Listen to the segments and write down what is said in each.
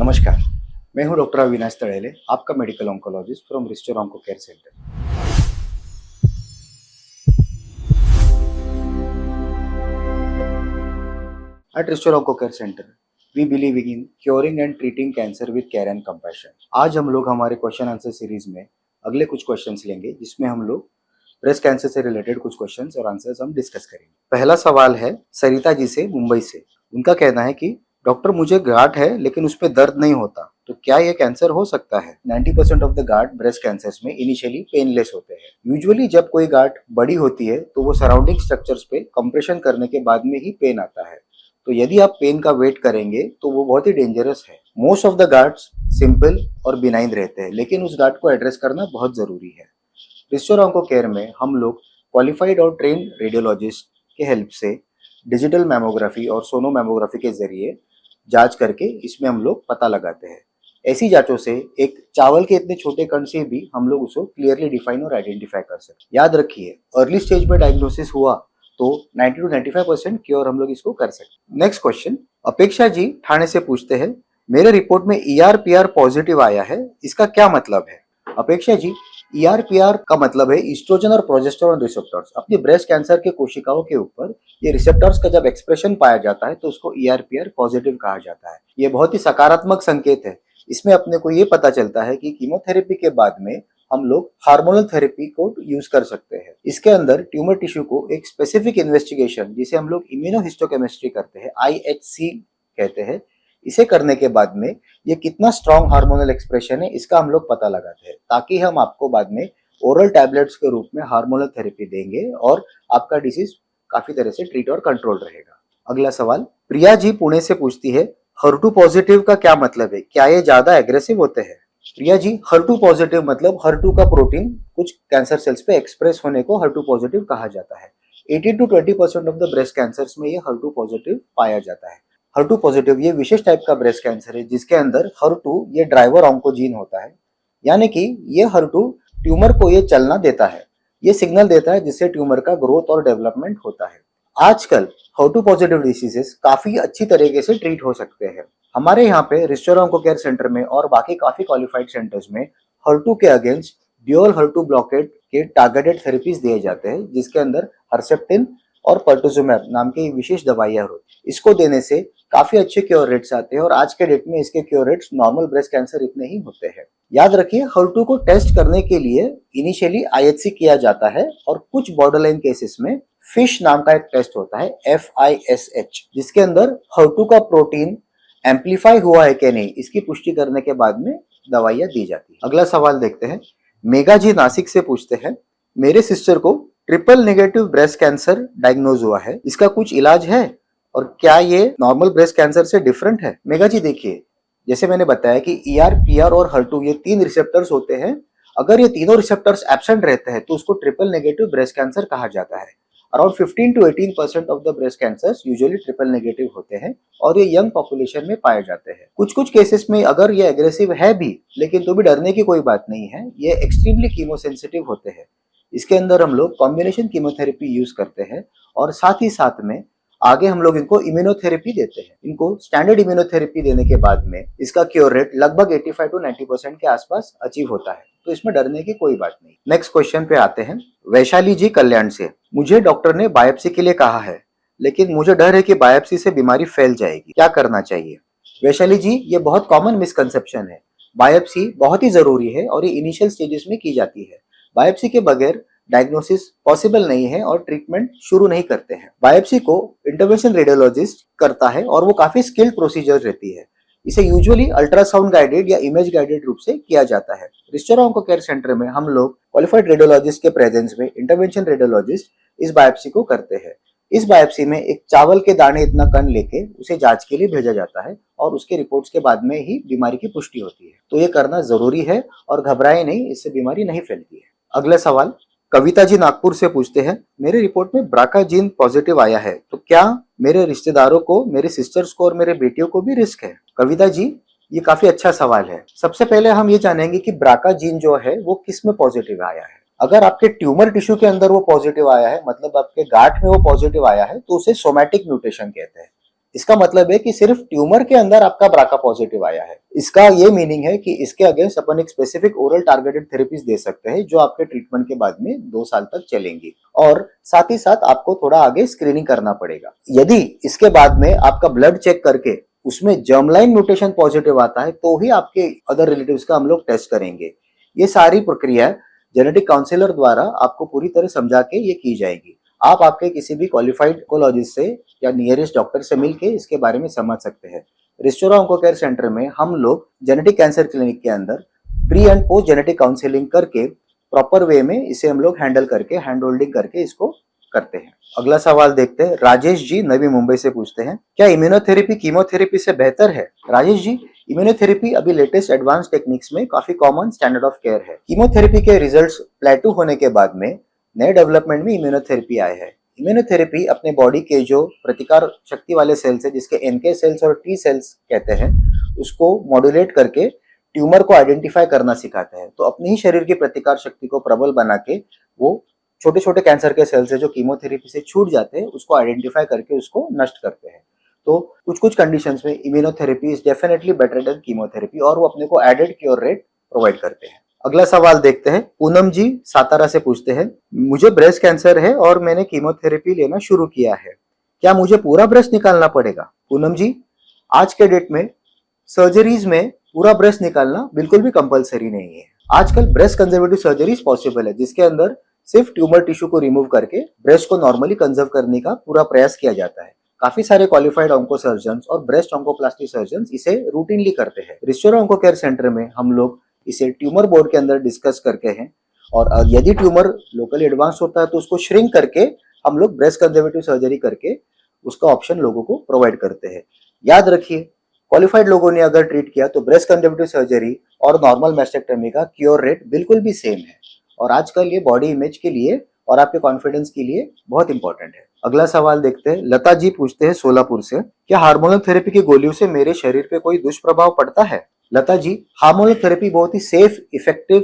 नमस्कार, मैं हूं डॉक्टर अविनाश तड़ेले, आपका medical oncologist from restore onco care centre. At Restore Onco Care Center, we believe in curing and treating cancer with care and compassion. आज हम लोग हमारे क्वेश्चन आंसर सीरीज में अगले कुछ क्वेश्चंस लेंगे, जिसमें हम लोग ब्रेस्ट कैंसर से रिलेटेड कुछ क्वेश्चंस और आंसर्स हम डिस्कस करेंगे। पहला सवाल है सरिता जी से, मुंबई से। उनका कहना है कि डॉक्टर मुझे गांठ है लेकिन उस पर दर्द नहीं होता, तो क्या ये कैंसर हो सकता है? 90% ऑफ द गांठ ब्रेस्ट कैंसर्स में इनिशियली पेनलेस होते हैं। यूजुअली जब कोई गांठ बड़ी होती है तो वो सराउंडिंग स्ट्रक्चर्स पे कंप्रेशन करने के बाद में ही पेन आता है, तो यदि आप पेन का वेट करेंगे तो वो बहुत ही डेंजरस है। Most of the guards simple और बिनाइन रहते हैं, लेकिन उस गार्ड को एड्रेस करना बहुत जरूरी है। रिस्टोर ऑन्को केयर में हम लोग क्वालिफाइड और ट्रेन्ड रेडियोलॉजिस्ट के हेल्प से डिजिटल मैमोग्राफी और सोनो मैमोग्राफी के जरिए जांच करके इसमें हम लोग पता लगाते हैं। ऐसी जांचों से एक चावल के इतने छोटे कण से भी हम लोग उसको क्लियरली डिफाइन और आइडेंटिफाई कर सकते। याद रखिए, अर्ली स्टेज में डायग्नोसिस हुआ तो 90 to 95% क्योर हम लोग इसको कर सकते। नेक्स्ट क्वेश्चन अपेक्षा जी ठाणे से पूछते हैं, मेरे रिपोर्ट में ER-PR पॉजिटिव आया है, इसका क्या मतलब है? अपेक्षा जी, ER-PR का मतलब है ईस्ट्रोजन और प्रोजेस्टेरोन रिसेप्टर्स। अपनी ब्रेस्ट कैंसर के कोशिकाओं के ऊपर ये रिसेप्टर्स का जब एक्सप्रेशन पाया जाता है तो उसको ER-PR पॉजिटिव कहा जाता है। ये बहुत ही सकारात्मक संकेत है। इसमें अपने को ये पता चलता है कि कीमोथेरेपी के बाद में हम लोग हार्मोनल थेरेपी को यूज कर सकते हैं। इसके अंदर ट्यूमर टिश्यू को एक स्पेसिफिक इन्वेस्टिगेशन, जिसे हम लोग इम्यूनोहिस्टोकेमिस्ट्री करते हैं, IHC कहते हैं, इसे करने के बाद में ये कितना स्ट्रॉन्ग हार्मोनल एक्सप्रेशन है इसका हम लोग पता लगाते हैं, ताकि हम आपको बाद में ओरल टैबलेट्स के रूप में हार्मोनल थेरेपी देंगे और आपका डिसीज काफी तरह से ट्रीट और कंट्रोल रहेगा। अगला सवाल प्रिया जी पुणे से पूछती है, HER2 पॉजिटिव का क्या मतलब है? क्या ये ज्यादा एग्रेसिव होते हैं? प्रिया जी, HER2 पॉजिटिव मतलब HER2 का प्रोटीन कुछ कैंसर सेल्स पे एक्सप्रेस होने को HER2 पॉजिटिव कहा जाता है। 18 to 20% of the breast cancers में ये HER2 पॉजिटिव पाया जाता है। HER2 पॉजिटिव ये विशेष टाइप का ब्रेस्ट कैंसर है जिसके अंदर HER2 ये ड्राइवर ऑन्कोजीन होता है, यानी कि ये HER2 ट्यूमर को ये चलना देता है, ये सिग्नल देता है जिससे ट्यूमर का ग्रोथ और डेवलपमेंट होता है। आजकल HER2 पॉजिटिव डिसीजेस काफी अच्छी तरीके से ट्रीट हो सकते हैं। हमारे यहाँ पे रिस्टोर ऑन्को केयर सेंटर में और बाकी काफी क्वालिफाइड सेंटर्स में HER2 के अगेंस्ट ड्यूअल HER2 ब्लॉकेट के टारगेटेड थेरेपीज दिए जाते हैं, जिसके अंदर हर्सेप्टिन और पर्टुजुमैब नाम की विशेष दवाइयां होती हैं। इसको देने से काफी अच्छे क्योर रेट्स आते हैं और आज के डेट में इसके cure rates normal breast cancer इतने ही होते हैं। याद रखिए, HER2 को टेस्ट करने के लिए इनिशियली IHC किया जाता है और कुछ बॉर्डरलाइन केसेस में फिश नाम का एक टेस्ट होता है, FISH, जिसके अंदर HER2 का प्रोटीन एम्पलीफाई हुआ है कि नहीं इसकी पुष्टि करने के बाद में दवाइयां दी जाती है। अगला सवाल देखते हैं। मेघा जी नासिक से पूछते हैं, मेरे सिस्टर को triple negative breast cancer diagnose हुआ है, इसका कुछ इलाज है और क्या ये नॉर्मल ब्रेस्ट कैंसर से डिफरेंट है? मेघा जी देखिए, जैसे मैंने बताया कि ER-PR और HER2 ये 3 रिसेप्टर्स होते हैं। अगर ये तीनों रिसेप्टर्स एब्सेंट रहते हैं तो उसको ट्रिपल नेगेटिव ब्रेस्ट कैंसर कहा जाता है। Around 15 to 18% of the breast cancers usually triple negative होते हैं और ये यंग पॉपुलेशन में पाए जाते हैं। कुछ कुछ केसेस में अगर ये एग्रेसिव है भी, लेकिन तो भी डरने की कोई बात नहीं है, ये एक्सट्रीमली कीमोसेंसिटिव होते हैं। इसके अंदर हम लोग कॉम्बिनेशन कीमोथेरेपी यूज करते हैं और साथ ही साथ में आगे हम लोग इनको इम्यूनोथेरेपी देते हैं। इनको स्टैंडर्ड इम्यूनोथेरेपी देने के बाद में इसका क्योर रेट लगभग 85 to 90% के आसपास अचीव होता है, तो इसमें डरने की कोई बात नहीं। नेक्स्ट क्वेश्चन पे आते हैं। वैशाली जी कल्याण से, मुझे डॉक्टर ने बायोप्सी के लिए कहा है, लेकिन मुझे डर है कि बायोप्सी से बीमारी फैल जाएगी, क्या करना चाहिए? वैशाली जी, ये बहुत कॉमन मिसकंसेप्शन है। बायोप्सी बहुत ही जरूरी है और ये इनिशियल स्टेजेस में की जाती है। बायोप्सी के बगैर डायग्नोसिस पॉसिबल नहीं है और ट्रीटमेंट शुरू नहीं करते हैं। बायोप्सी को इंटरवेंशन रेडियोलॉजिस्ट करता है और वो काफी स्किल्ड प्रोसीजर रहती है। इसे यूजुअली अल्ट्रासाउंड गाइडेड या इमेज गाइडेड रूप से किया जाता है। रिस्टोर ऑन्को केयर सेंटर में हम लोग क्वालिफाइड रेडियोलॉजिस्ट के प्रेजेंस में इंटरवेंशन रेडियोलॉजिस्ट इस बायोप्सी को करते हैं। इस बायोप्सी में एक चावल के दाने इतना कण लेके उसे जांच के लिए भेजा जाता है और उसके रिपोर्ट्स के बाद में ही बीमारी की पुष्टि होती है। तो ये करना जरूरी है और घबराए नहीं, इससे बीमारी नहीं फैलती है। अगला सवाल कविता जी नागपुर से पूछते हैं, मेरे रिपोर्ट में ब्राका जीन पॉजिटिव आया है, तो क्या मेरे रिश्तेदारों को, मेरे सिस्टर्स को और मेरे बेटियों को भी रिस्क है? कविता जी, ये काफी अच्छा सवाल है। सबसे पहले हम ये जानेंगे कि ब्राका जीन जो है वो किस में पॉजिटिव आया है। अगर आपके ट्यूमर टिश्यू के अंदर वो पॉजिटिव आया है, मतलब आपके गांठ में वो पॉजिटिव आया है, तो उसे सोमैटिक म्यूटेशन कहते हैं। इसका मतलब है कि सिर्फ ट्यूमर के अंदर आपका ब्राका पॉजिटिव आया है। इसका ये मीनिंग है कि इसके अगेंस्ट अपन एक स्पेसिफिक ओरल टारगेटेड थेरेपीज दे सकते हैं जो आपके ट्रीटमेंट के बाद में 2 साल तक चलेंगी, और साथ ही साथ आपको थोड़ा आगे स्क्रीनिंग करना पड़ेगा। यदि इसके बाद में आपका ब्लड चेक करके उसमें जर्मलाइन म्यूटेशन पॉजिटिव आता है तो ही आपके अदर रिलेटिव्स का हम लोग टेस्ट करेंगे। ये सारी प्रक्रिया जेनेटिक काउंसलर द्वारा आपको पूरी तरह समझा के ये की जाएगी। आप आपके किसी भी क्वालिफाइड ओंकोलॉजिस्ट से या नियरेस्ट डॉक्टर से मिलके इसके बारे में समझ सकते हैं। रिस्टोरा ऑन्को केयर सेंटर में हम लोग जेनेटिक कैंसर क्लिनिक के अंदर pre and post genetic counselling करके प्रॉपर वे में इसे हम लोग हैंडल करके हैंड होल्डिंग करके इसको करते हैं। अगला सवाल देखते हैं। राजेश जी नवी मुंबई से पूछते हैं, क्या इम्यूनोथेरेपी कीमोथेरेपी से बेहतर है? राजेश जी, इम्यूनोथेरेपी अभी लेटेस्ट एडवांस टेक्निक्स में काफी कॉमन स्टैंडर्ड ऑफ केयर है। कीमोथेरेपी के रिजल्ट्स प्लेटू होने के बाद में नए डेवलपमेंट में इम्यूनोथेरेपी आए हैं। इम्यूनोथेरेपी अपने बॉडी के जो प्रतिकार शक्ति वाले सेल्स है, जिसके एनके सेल्स और टी सेल्स कहते हैं, उसको मॉड्यूलेट करके ट्यूमर को आइडेंटिफाई करना सिखाते हैं। तो अपनी ही शरीर की प्रतिकार शक्ति को प्रबल बना के वो छोटे छोटे कैंसर के सेल्स है जो कीमोथेरेपी से छूट जाते हैं उसको आइडेंटिफाई करके उसको नष्ट करते हैं। तो कुछ कुछ कंडीशंस में immunotherapy is definitely better than chemotherapy, और वो अपने को एडेड क्योर रेट प्रोवाइड करते हैं। अगला सवाल देखते हैं। पूनम जी सातारा से पूछते हैं, मुझे ब्रेस्ट कैंसर है और मैंने कीमोथेरेपी लेना शुरू किया है, क्या मुझे पूरा ब्रेस्ट निकालना पड़ेगा? पूनम जी, आज के डेट में सर्जरीज में पूरा ब्रेस्ट निकालना बिल्कुल भी कंपलसरी नहीं है। आजकल ब्रेस्ट कंजर्वेटिव सर्जरीज पॉसिबल है जिसके अंदर सिर्फ ट्यूमर टिश्यू को रिमूव करके ब्रेस्ट को नॉर्मली कंजर्व करने का पूरा प्रयास किया जाता है। काफी सारे क्वालिफाइड ऑन्को सर्जन और ब्रेस्ट ऑन्कोप्लास्टी सर्जन इसे रूटीनली करते हैं। रिस्टोरा ऑन्को केयर सेंटर में हम लोग इसे ट्यूमर बोर्ड के अंदर डिस्कस करके हैं, और यदि ट्यूमर लोकली एडवांस होता है तो उसको श्रिंक करके हम लोग ब्रेस्ट कंजर्वेटिव सर्जरी करके उसका ऑप्शन लोगों को प्रोवाइड करते हैं। याद रखिए, क्वालिफाइड लोगों ने अगर ट्रीट किया तो ब्रेस्ट कंजर्वेटिव सर्जरी और नॉर्मल मैस्टेक्टमी का क्योर रेट बिल्कुल भी सेम है, और आजकल ये बॉडी इमेज के लिए और आपके कॉन्फिडेंस के लिए बहुत इंपॉर्टेंट है। अगला सवाल देखते हैं। लता जी पूछते हैं सोलापुर से, क्या हार्मोनल थेरेपी की गोलियों से मेरे शरीर पे कोई दुष्प्रभाव पड़ता है? लता जी, हार्मोनल थेरेपी बहुत ही सेफ इफेक्टिव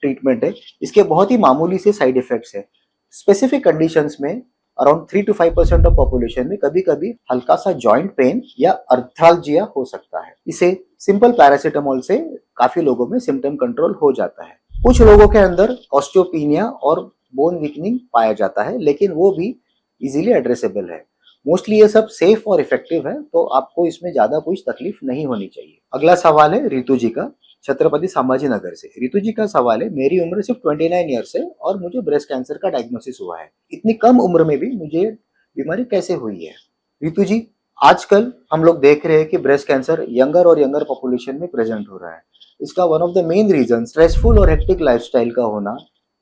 ट्रीटमेंट है। इसके बहुत ही मामूली से साइड इफेक्ट्स है। स्पेसिफिक कंडीशंस में अराउंड 3 to 5% ऑफ पॉपुलेशन में कभी कभी हल्का सा जॉइंट पेन या अर्थाल्जिया हो सकता है। इसे सिंपल पैरासिटामोल से काफी लोगों में सिम्टम कंट्रोल हो जाता है। कुछ लोगों के अंदर ऑस्टियोपीनिया और बोन वीकनिंग पाया जाता है, लेकिन वो भी इजीली एड्रेसेबल है। मोस्टली ये सब सेफ और इफेक्टिव है, तो आपको इसमें ज्यादा कुछ तकलीफ नहीं होनी चाहिए। अगला सवाल है रितु जी का, छत्रपति संभाजी नगर से। रितु जी का सवाल है, मेरी उम्र सिर्फ 29 ईयर्स है और मुझे ब्रेस्ट कैंसर का डायग्नोसिस हुआ है। इतनी कम उम्र में भी मुझे बीमारी कैसे हुई है? रितु जी, आजकल हम लोग देख रहे हैं कि ब्रेस्ट कैंसर यंगर और यंगर पॉपुलेशन में प्रेजेंट हो रहा है। इसका one of the main reason stressful और हेक्टिक लाइफस्टाइल का होना,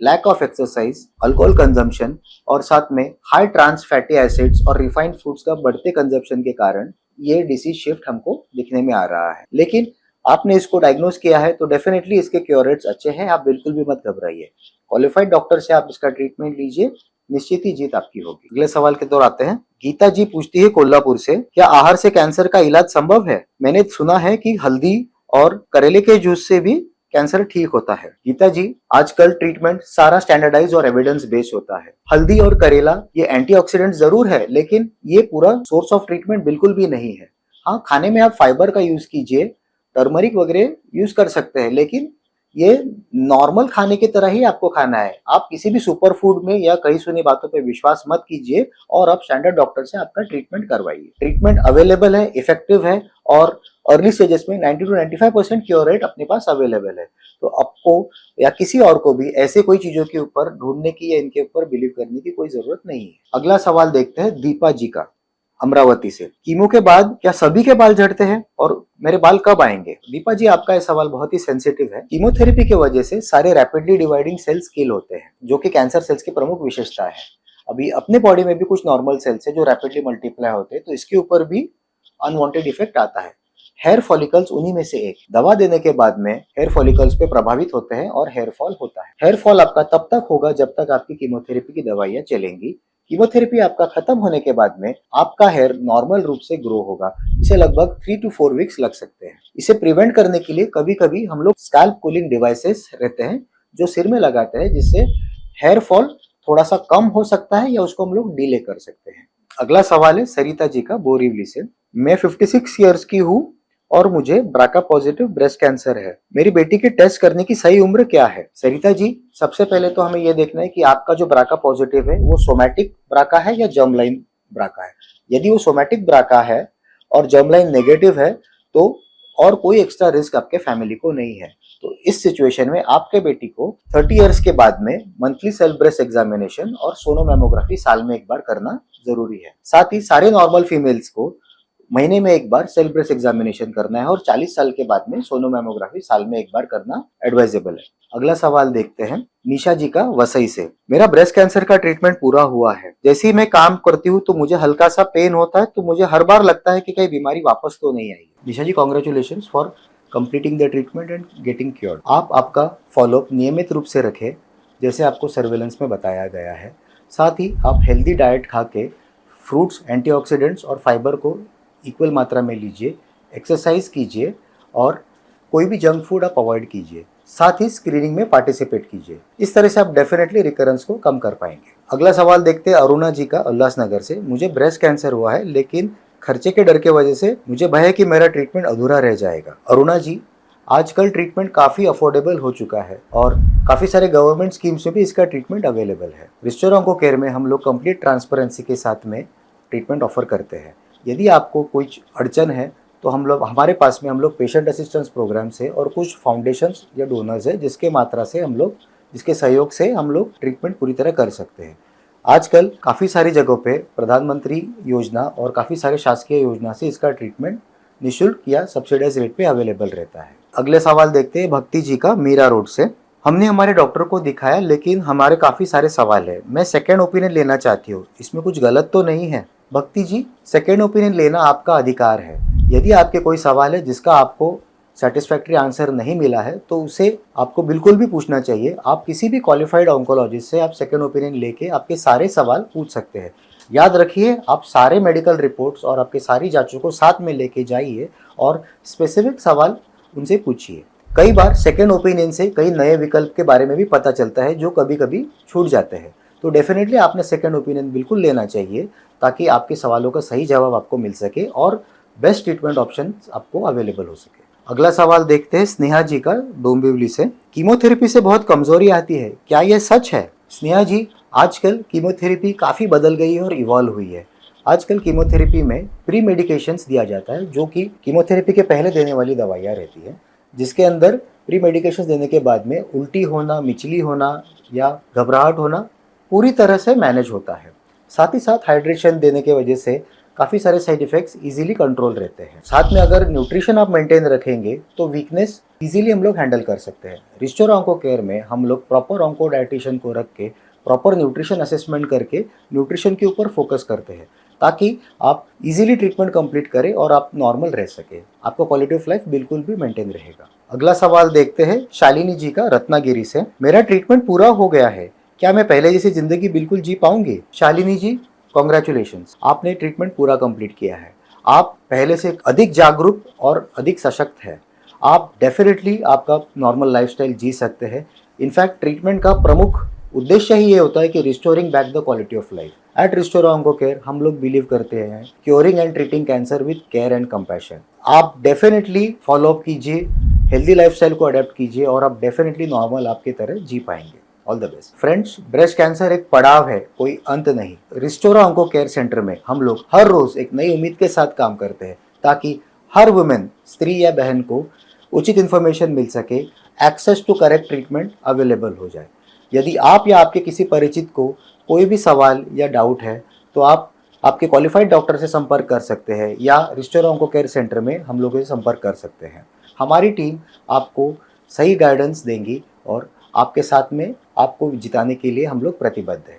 lack of exercise, alcohol consumption और साथ में हाई ट्रांस फैटी एसिड्स और रिफाइंड फूड्स का बढ़ते कंजम्पशन के कारण ये डिसीज शिफ्ट हमको दिखने में आ रहा है। लेकिन आपने इसको डायग्नोज किया है तो डेफिनेटली इसके क्योर रेट्स अच्छे हैं, आप बिल्कुल भी मत घबराइए। क्वालिफाइड डॉक्टर से आप इसका ट्रीटमेंट लीजिए, निश्चित ही जीत आपकी होगी। अगले सवाल के दौर आते हैं। गीता जी पूछती है कोल्हापुर से, क्या आहार से कैंसर का इलाज संभव है? मैंने सुना है कि हल्दी और करेले के जूस से भी कैंसर ठीक होता है। गीता जी, आजकल ट्रीटमेंट सारा स्टैंडर्डाइज और एविडेंस बेस्ड होता है। हल्दी और करेला ये एंटीऑक्सीडेंट जरूर है, लेकिन ये पूरा सोर्स ऑफ ट्रीटमेंट बिल्कुल भी नहीं है। हाँ, खाने में आप फाइबर का यूज कीजिए, टर्मरिक वगैरह यूज कर सकते हैं, लेकिन ये नॉर्मल खाने की तरह ही आपको खाना है। आप किसी भी सुपर फूड में या कहीं सुनी बातों पे विश्वास मत कीजिए, और आप स्टैंडर्ड डॉक्टर से आपका ट्रीटमेंट करवाइए। ट्रीटमेंट अवेलेबल है, इफेक्टिव है, और अर्ली स्टेजेस में 90 to 95% क्योर रेट अपने पास अवेलेबल है। तो आपको या किसी और को भी ऐसे कोई चीजों के ऊपर ढूंढने की या इनके ऊपर बिलीव करने की कोई जरूरत नहीं है। अगला सवाल देखते हैं दीपा जी का, अमरावती से। कीमो के बाद क्या सभी के बाल झड़ते हैं और मेरे बाल कब आएंगे? दीपा जी, आपका यह सवाल बहुत ही सेंसिटिव है। कीमोथेरेपी की वजह से सारे रैपिडली डिवाइडिंग सेल्स किल होते हैं, जो कि कैंसर सेल्स की प्रमुख विशेषता है। अभी अपने बॉडी में भी कुछ नॉर्मल सेल्स है जो रैपिडली मल्टीप्लाई होते हैं, तो इसके ऊपर भी अनवांटेड इफेक्ट आता है। हेयर फॉलिकल्स उन्हीं में से एक। दवा देने के बाद में हेयर फॉलिकल्स पे प्रभावित होते हैं और हेयर फॉल होता है। हेयर फॉल आपका तब तक होगा जब तक आपकी कीमोथेरेपी की दवाइयां चलेंगी। कीमोथेरेपी आपका खत्म होने के बाद में आपका हेयर नॉर्मल रूप से ग्रो होगा। इसे लगभग 3 to 4 वीक्स लग सकते हैं। इसे प्रिवेंट करने के लिए कभी कभी हम लोग स्कैल्प कूलिंग डिवाइसेस रहते हैं जो सिर में लगाते हैं, जिससे हेयर फॉल थोड़ा सा कम हो सकता है या उसको हम लोग डिले कर सकते हैं। अगला सवाल है सरिता जी का बोरीवली से। मैं 56 ईयर्स की हूँ और मुझे ब्राका पॉजिटिव ब्रेस्ट कैंसर है। मेरी बेटी की टेस्ट करने की सही उम्र क्या है? सरिता जी, सबसे पहले तो हमें यह देखना है कि आपका जो ब्राका पॉजिटिव है वो सोमैटिक ब्राका है या जर्म लाइन ब्राका है। यदि वो सोमैटिक ब्राका है और जर्म लाइन नेगेटिव है तो और कोई एक्स्ट्रा रिस्क आपके फैमिली को नहीं है। तो इस सिचुएशन में आपके बेटी को 30 इयर्स के बाद में मंथली सेल्फ ब्रेस्ट एग्जामिनेशन और सोनोमेमोग्राफी साल में एक बार करना जरूरी है। साथ ही सारे नॉर्मल फीमेल्स को महीने में एक बार सेल्फ ब्रेस्ट एग्जामिनेशन करना है और 40 साल के बाद में सोनोमेमोग्राफी साल में एक बार करना एडवाइजेबल है। अगला सवाल देखते हैं निशा जी का वसई से। मेरा ब्रेस्ट कैंसर का ट्रीटमेंट पूरा हुआ है। जैसे ही मैं काम करती हूँ तो मुझे हल्का सा पेन होता है, तो मुझे हर बार लगता है कि कहीं बीमारी वापस तो नहीं आई। Nisha ji, congratulation for completing the treatment and getting cured. आप आपका फॉलोअप नियमित रूप से रखें जैसे आपको सर्वेलेंस में बताया गया है। साथ ही आप हेल्दी डाइट खा के फ्रूट्स, एंटीऑक्सीडेंट्स और फाइबर को इक्वल मात्रा में लीजिए, एक्सरसाइज कीजिए और कोई भी जंक फूड आप अवॉइड कीजिए। साथ ही स्क्रीनिंग में पार्टिसिपेट कीजिए। इस तरह से आप डेफिनेटली रिकरेंस को कम कर पाएंगे। अगला सवाल देखते हैं अरुणा जी का उल्लासनगर से। मुझे ब्रेस्ट कैंसर हुआ है लेकिन खर्चे के डर के वजह से मुझे भय है कि मेरा ट्रीटमेंट अधूरा रह जाएगा। अरुणा जी, आजकल ट्रीटमेंट काफ़ी अफोर्डेबल हो चुका है और काफ़ी सारे गवर्नमेंट स्कीम्स में भी इसका ट्रीटमेंट अवेलेबल है। रिस्टोर ऑन्को केयर में हम लोग कंप्लीट ट्रांसपेरेंसी के साथ में ट्रीटमेंट ऑफर करते हैं। यदि आपको कोई अड़चन है तो हमारे पास में हम लोग पेशेंट असिस्टेंस प्रोग्राम से और कुछ फाउंडेशंस या डोनर्स है जिसके सहयोग से हम लोग ट्रीटमेंट पूरी तरह कर सकते हैं। आजकल काफ़ी सारी जगहों पे प्रधानमंत्री योजना और काफ़ी सारे शासकीय योजना से इसका ट्रीटमेंट निःशुल्क या सब्सिडाइज रेट पे अवेलेबल रहता है। अगले सवाल देखते हैं भक्ति जी का मीरा रोड से। हमने हमारे डॉक्टर को दिखाया लेकिन हमारे काफ़ी सारे सवाल है। मैं सेकेंड ओपिनियन लेना चाहती हूँ, इसमें कुछ गलत तो नहीं है? भक्ति जी, सेकेंड ओपिनियन लेना आपका अधिकार है। यदि आपके कोई सवाल है जिसका आपको सेटिस्फैक्ट्री आंसर नहीं मिला है तो उसे आपको बिल्कुल भी पूछना चाहिए। आप किसी भी क्वालिफाइड ऑन्कोलॉजिस्ट से आप सेकेंड ओपिनियन लेके आपके सारे सवाल पूछ सकते हैं। याद रखिए, आप सारे मेडिकल रिपोर्ट्स और आपके सारी जांचों को साथ में लेके जाइए और स्पेसिफिक सवाल उनसे पूछिए। कई बार सेकेंड ओपिनियन से कई नए विकल्प के बारे में भी पता चलता है जो कभी कभी छूट जाते हैं। तो डेफिनेटली आपने सेकेंड ओपिनियन बिल्कुल लेना चाहिए ताकि आपके सवालों का सही जवाब आपको मिल सके और बेस्ट ट्रीटमेंट ऑप्शन आपको अवेलेबल हो सके। अगला सवाल देखते हैं स्नेहा जी का डोंबिवली से। कीमोथेरेपी से बहुत कमजोरी आती है, क्या यह सच है? स्नेहा जी, आजकल कीमोथेरेपी काफ़ी बदल गई है और इवॉल्व हुई है। आजकल कीमोथेरेपी में प्री मेडिकेशंस दिया जाता है जो कि कीमोथेरेपी के पहले देने वाली दवाइयाँ रहती है, जिसके अंदर प्री मेडिकेशंस देने के बाद में उल्टी होना, मिचली होना या घबराहट होना पूरी तरह से मैनेज होता है। साथ ही साथ हाइड्रेशन देने की वजह से काफ़ी सारे साइड इफेक्ट्स इजीली कंट्रोल रहते हैं। साथ में अगर न्यूट्रिशन आप मेंटेन रखेंगे तो वीकनेस इजीली हम लोग हैंडल कर सकते हैं। रिस्टोर ऑन्को केयर में हम लोग प्रॉपर ऑन्को डाइटिशियन को रख के प्रॉपर न्यूट्रिशन असेसमेंट करके न्यूट्रिशन के ऊपर फोकस करते हैं ताकि आप इजीली ट्रीटमेंट कंप्लीट करें और आप नॉर्मल रह सके। आपका क्वालिटी ऑफ लाइफ बिल्कुल भी मेंटेन रहेगा। अगला सवाल देखते हैं शालिनी जी का रत्नागिरी से। मेरा ट्रीटमेंट पूरा हो गया है, क्या मैं पहले जैसी जिंदगी बिल्कुल जी पाऊंगी? शालिनी जी, कॉन्ग्रेचुलेशंस, आपने ट्रीटमेंट पूरा कंप्लीट किया है। आप पहले से अधिक जागरूक और अधिक सशक्त है। आप डेफिनेटली आपका नॉर्मल लाइफस्टाइल जी सकते हैं। इनफैक्ट ट्रीटमेंट का प्रमुख उद्देश्य ही ये होता है कि restoring back the quality of life. At restore onco care हम लोग बिलीव करते हैं curing and treating cancer with care and compassion. आप डेफिनेटली फॉलोअप कीजिए, हेल्दी लाइफस्टाइल को अडेप्ट कीजिए और आप डेफिनेटली नॉर्मल आपकी तरह जी पाएंगे। All the best friends. Breast cancer एक पड़ाव है, कोई अंत नहीं। रिस्टोरा ऑन्को केयर सेंटर में हम लोग हर रोज एक नई उम्मीद के साथ काम करते हैं ताकि हर वुमेन, स्त्री या बहन को उचित इन्फॉर्मेशन मिल सके, access to correct treatment available हो जाए। यदि आप या आपके किसी परिचित को कोई भी सवाल या डाउट है तो आप आपके क्वालिफाइड डॉक्टर से संपर्क कर सकते हैं या रिस्टोरा ऑन्को केयर सेंटर में हम लोगों से संपर्क कर सकते हैं। हमारी टीम आपको सही गाइडेंस देंगी और आपके साथ में आपको जिताने के लिए हम लोग प्रतिबद्ध हैं।